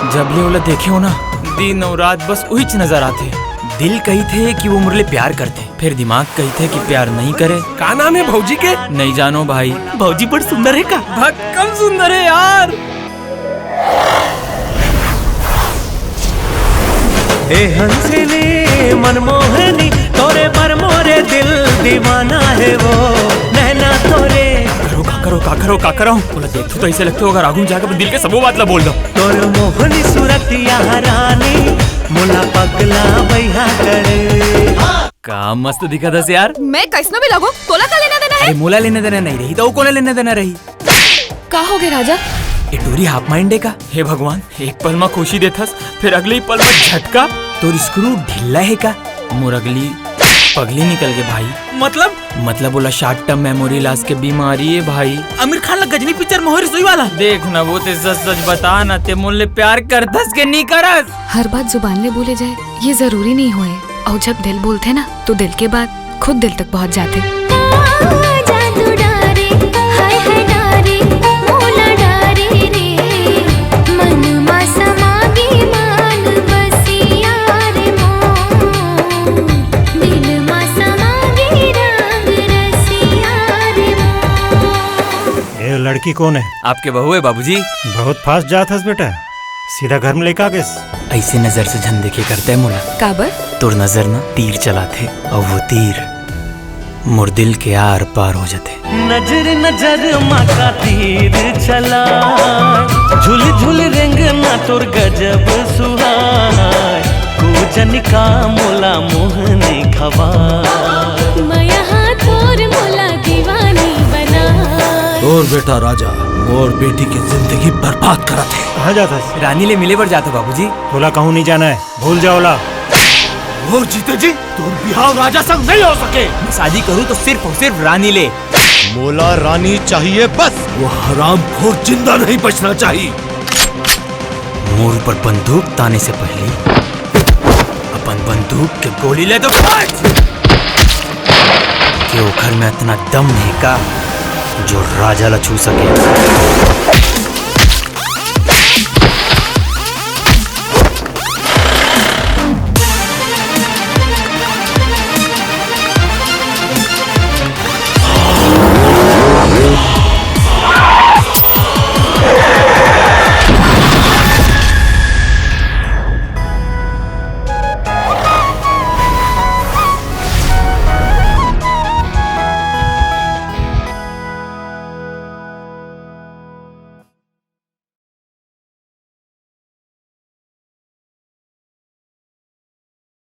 जब ले ओला देखे हो ना, दिन और रात बस वही नजर आते। दिल कही थे कि वो मुरले प्यार करते, फिर दिमाग कही थे कि प्यार नहीं करे। का नाम है भौजी के? नहीं जानो भाई। भौजी बड़ सुंदर है का? भक्कम सुंदर है यार। ए हंसली मनमोहनी तोरे पर मोरे दिल दीवाना है वो नैना तोरे। का करो बोला देख तो ऐसे लगते हो अगर आगू जाकर दिल के सबो बात ला बोल दो। तोर मोहनी सूरत रानी मुला पगला बैहा करे। का मस्त दिखा था यार। मैं कैसनो भी लगो तोला का लेना देना है। अरे मोला लेने देना नहीं रही तो कोने लेने देना रही। का हो गए राजा? एटोरी हाफ माइंडे का। हे भगवान, एक पल में खुशी देथस फिर अगले ही पल में झटका। तोर स्क्रू ढीला है का? मोर अगली पगली निकल गए भाई। मतलब बोला शॉर्ट टर्म मेमोरी लॉस के बीमारी है भाई। आमिर खान ला गजनी पिक्चर मोहर सोई वाला देख ना। वो ते सच बता ना ते मुल्ले प्यार करतस के नहीं करस। हर बात जुबान ले बोले जाए ये जरूरी नहीं होए, और जब दिल बोलते ना तो दिल के बाद खुद दिल तक पहुंच जाते। लड़की कौन है? आपके बहू है बाबूजी। बहुत फास्ट जात हस बेटा, सीधा घर में लेकर आ गए। ऐसे नजर से झन देखे करते है मुला। काबर? तोर नजर ना तीर चलाते और वो तीर मोर दिल के आर पार हो जाते। नजर नजर माँ का तीर चला झुल झुल रेंग ना तोर गजब सुहाय कूजन का मोला मोहनी खवा मैं यहाँ तोर मोला दीवानी बना। और बेटा राजा और बेटी की जिंदगी बर्बाद करा थे। कहाँ जाता है? रानी ले मिले पर जाता बाबूजी। बोला कहूँ नहीं जाना है, भूल जाओ ला। और जीते जी तोर बिहाव राजा संग नहीं हो सके। मैं शादी करूँ तो सिर्फ और सिर्फ रानी ले। मोला रानी चाहिए बस, वो हरामखोर जिंदा नहीं बचना चाहिए। मोर पर बंदूक ताने से पहले अपन बंदूक के गोली ले तो कि वो घर में इतना दम नहीं का जो राजा ला छू सके।